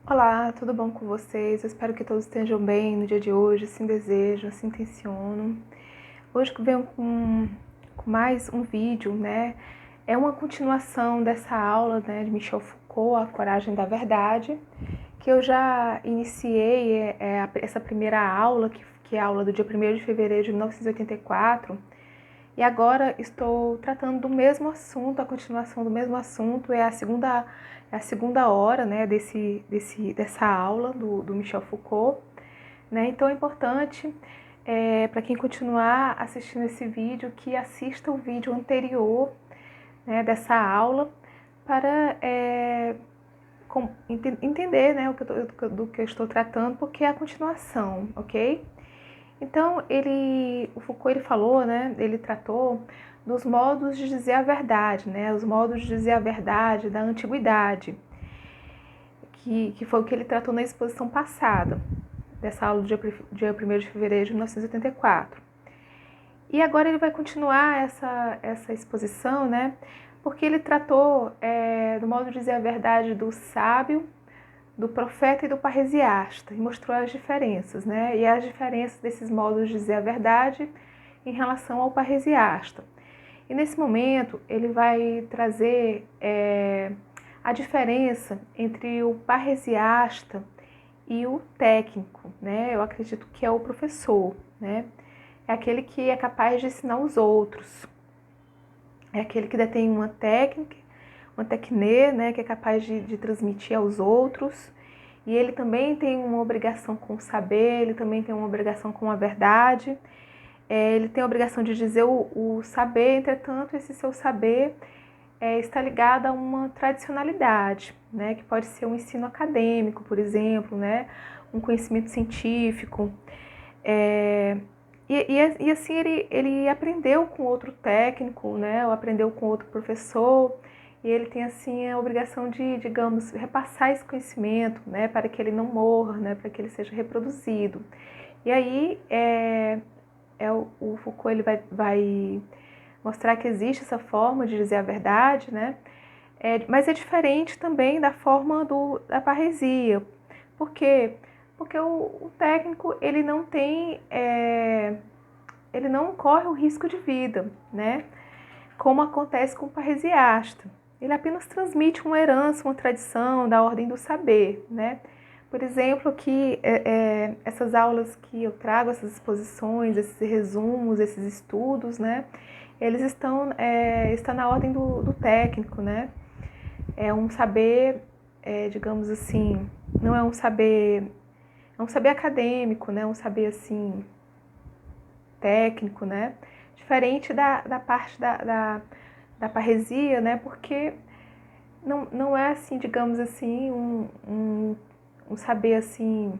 Olá, tudo bom com vocês? Eu espero que todos estejam bem no dia de hoje, assim desejo, assim intenciono. Hoje que venho com mais um vídeo, né? É uma continuação dessa aula, né, de Michel Foucault, A Coragem da Verdade, que eu já iniciei essa primeira aula, que é a aula do dia 1º de fevereiro de 1984, e agora estou tratando do mesmo assunto, a continuação do mesmo assunto, é a segunda hora, né, dessa aula do Michel Foucault. Né? Então é importante, para quem continuar assistindo esse vídeo, que assista o vídeo anterior, né, dessa aula, para entender, né, do que eu estou tratando, porque é a continuação, ok? Então, o Foucault ele falou, né, ele tratou dos modos de dizer a verdade, né, os modos de dizer a verdade da antiguidade, que foi o que ele tratou na exposição passada, dessa aula do dia 1º de fevereiro de 1984. E agora ele vai continuar essa exposição, né, porque ele tratou do modo de dizer a verdade do sábio, do profeta e do parresiasta, e mostrou as diferenças, né? E as diferenças desses modos de dizer a verdade em relação ao parresiasta. E nesse momento ele vai trazer a diferença entre o parresiasta e o técnico, né? Eu acredito que é o professor, né? É aquele que é capaz de ensinar os outros, é aquele que detém uma técnica, uma tecne, né? Que é capaz de transmitir aos outros. E ele também tem uma obrigação com o saber, ele também tem uma obrigação com a verdade. Ele tem a obrigação de dizer o saber, entretanto, esse seu saber está ligado a uma tradicionalidade, né? Que pode ser um ensino acadêmico, por exemplo, né? Um conhecimento científico. E assim ele aprendeu com outro técnico, né? Ou aprendeu com outro professor, e ele tem assim a obrigação de, digamos, repassar esse conhecimento, né? Para que ele não morra, né? Para que ele seja reproduzido. E aí o Foucault ele vai mostrar que existe essa forma de dizer a verdade, né? Mas é diferente também da forma da parresia. Por quê? Porque o técnico ele não tem, ele não corre o risco de vida, né? Como acontece com o parresiasta. Ele apenas transmite uma herança, uma tradição da ordem do saber, né? Por exemplo, que essas aulas que eu trago, essas exposições, esses resumos, esses estudos, né? Eles estão na ordem do técnico, né? É um saber, digamos assim, não é um saber, é um saber acadêmico, né? Um saber assim técnico, né? Diferente da parte da parresia, né? Porque não é assim, digamos assim, um saber assim,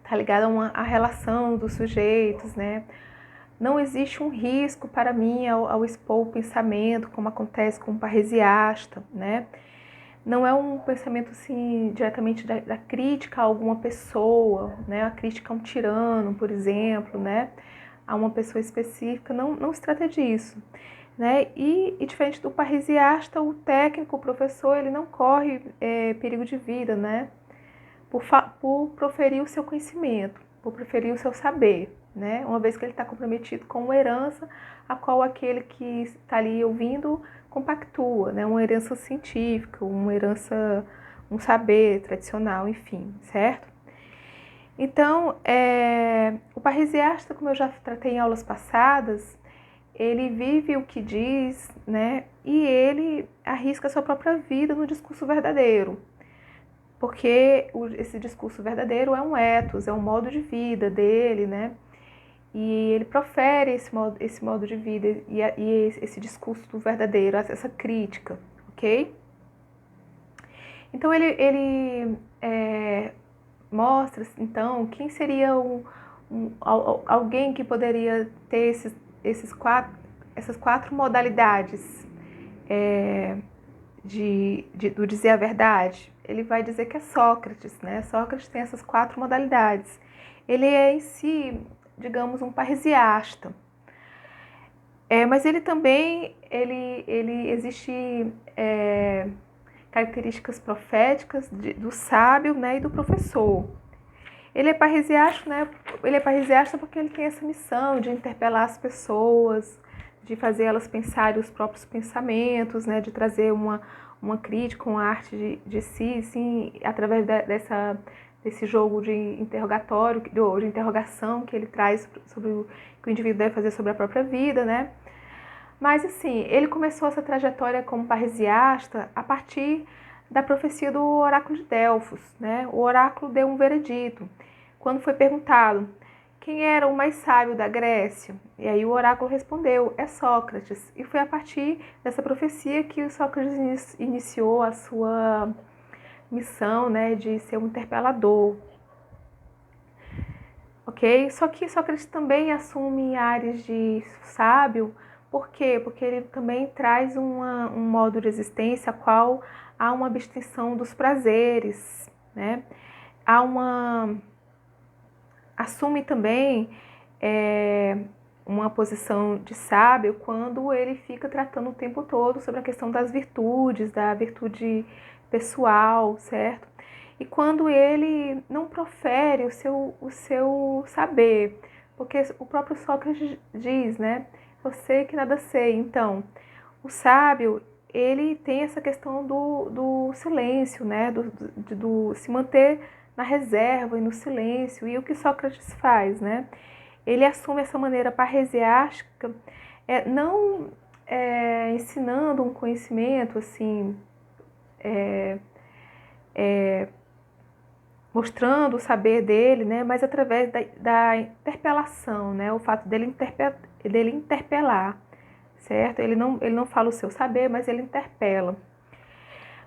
tá ligado a relação dos sujeitos, né? Não existe um risco para mim ao expor o pensamento, como acontece com o parresiasta, né? Não é um pensamento assim diretamente da crítica a alguma pessoa, né? A crítica a um tirano, por exemplo, né? A uma pessoa específica, não se trata disso, né? E diferente do parresiasta, o técnico, o professor, ele não corre perigo de vida, né? Por proferir o seu conhecimento, por proferir o seu saber, né? Uma vez que ele está comprometido com uma herança a qual aquele que está ali ouvindo compactua, né? Uma herança científica, uma herança, um saber tradicional, enfim, certo? Então, o parresiasta, como eu já tratei em aulas passadas, ele vive o que diz, né? E ele arrisca a sua própria vida no discurso verdadeiro, porque esse discurso verdadeiro é um ethos, é um modo de vida dele, né? E ele profere esse modo de vida e esse discurso do verdadeiro, essa crítica, ok? Então ele mostra, então, quem seria alguém que poderia ter essas quatro modalidades do dizer a verdade. Ele vai dizer que é Sócrates, né? Sócrates tem essas quatro modalidades. Ele é em si, digamos, um parresiasta. Mas ele também, ele existe características proféticas do sábio, né, e do professor. Ele é parresiástico, né? Ele é parresiástico porque ele tem essa missão de interpelar as pessoas, de fazer elas pensarem os próprios pensamentos, né? De trazer uma crítica, uma arte de si, sim, através desse jogo de interrogatório, de interrogação que ele traz sobre o que o indivíduo deve fazer sobre a própria vida, né? Mas, assim, ele começou essa trajetória como parresiasta a partir da profecia do oráculo de Delfos, né? O oráculo deu um veredito. Quando foi perguntado quem era o mais sábio da Grécia, e aí o oráculo respondeu, é Sócrates. E foi a partir dessa profecia que o Sócrates iniciou a sua missão, né, de ser um interpelador. Ok? Só que Sócrates também assume ares de sábio. Por quê? Porque ele também traz um modo de existência a qual há uma abstenção dos prazeres, né? Assume também uma posição de sábio quando ele fica tratando o tempo todo sobre a questão das virtudes, da virtude pessoal, certo? E quando ele não profere o seu saber, porque o próprio Sócrates diz, né? Eu sei que nada sei. Então, o sábio, ele tem essa questão do silêncio, né? Do se manter na reserva e no silêncio. E o que Sócrates faz, né? Ele assume essa maneira parresiástica, não ensinando um conhecimento assim, mostrando o saber dele, né? Mas através da interpelação, né? O fato dele interpelar, certo? Ele não fala o seu saber, mas ele interpela.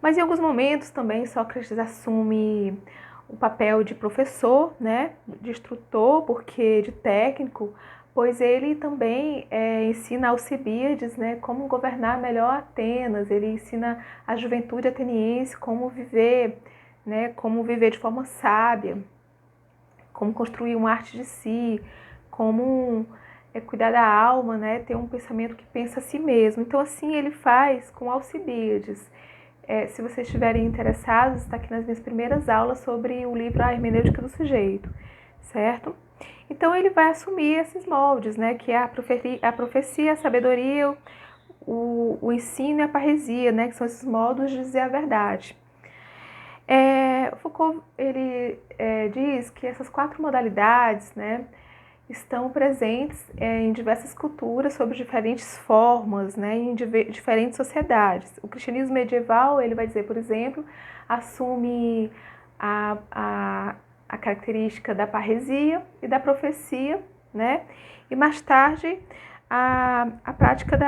Mas em alguns momentos também Sócrates assume o papel de professor, né, de instrutor, porque de técnico, pois ele também ensina Alcibíades, né, como governar melhor Atenas, ele ensina a juventude ateniense como viver, né, como viver de forma sábia, como construir uma arte de si, como cuidar da alma, né, ter um pensamento que pensa a si mesmo. Então assim ele faz com Alcibíades. Se vocês estiverem interessados, está aqui nas minhas primeiras aulas sobre o livro A Hermenêutica do Sujeito, certo? Então ele vai assumir esses moldes, né? Que é a profecia, a sabedoria, o ensino e a parresia, né? Que são esses modos de dizer a verdade. Foucault, ele diz que essas 4 modalidades, né? Estão presentes em diversas culturas sob diferentes formas, né, em diferentes sociedades. O cristianismo medieval, ele vai dizer, por exemplo, assume a característica da parresia e da profecia, né, e mais tarde a prática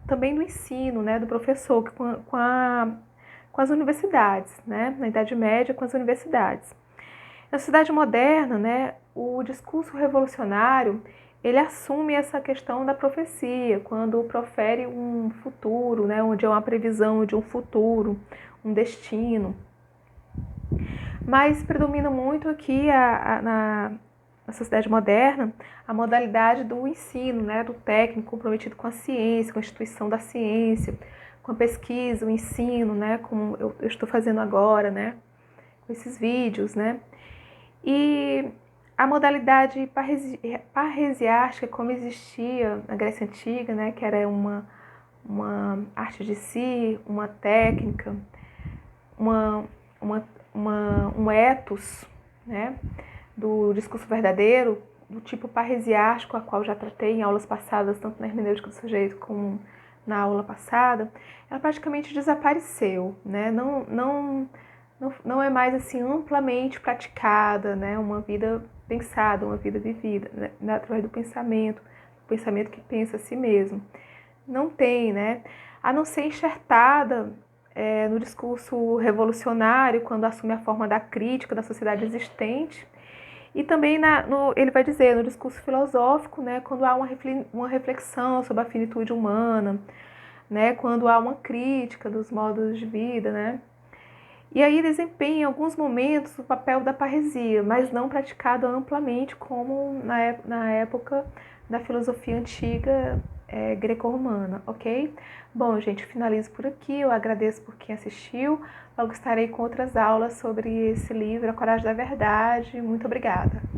também do ensino, né, do professor, com as universidades, né, na Idade Média com as universidades. Na sociedade moderna, né, o discurso revolucionário, ele assume essa questão da profecia, quando profere um futuro, né, onde há uma previsão de um futuro, um destino. Mas predomina muito aqui na sociedade moderna a modalidade do ensino, né, do técnico comprometido com a ciência, com a instituição da ciência, com a pesquisa, o ensino, né, como eu estou fazendo agora, né, com esses vídeos, né. E a modalidade parresiástica, como existia na Grécia Antiga, né, que era uma arte de si, uma técnica, um ethos, né, do discurso verdadeiro, do tipo parresiástico, a qual já tratei em aulas passadas, tanto na hermenêutica do sujeito como na aula passada, ela praticamente desapareceu, né, não é mais assim amplamente praticada, né? Uma vida pensada, uma vida vivida, né? Através do pensamento que pensa a si mesmo. Não tem, né? A não ser enxertada no discurso revolucionário, quando assume a forma da crítica da sociedade existente, e também ele vai dizer no discurso filosófico, né? Quando há uma reflexão sobre a finitude humana, né? Quando há uma crítica dos modos de vida, né? E aí desempenha em alguns momentos o papel da parresia, mas não praticado amplamente como na época da filosofia antiga greco-romana, ok? Bom, gente, finalizo por aqui. Eu agradeço por quem assistiu. Logo estarei com outras aulas sobre esse livro, A Coragem da Verdade. Muito obrigada.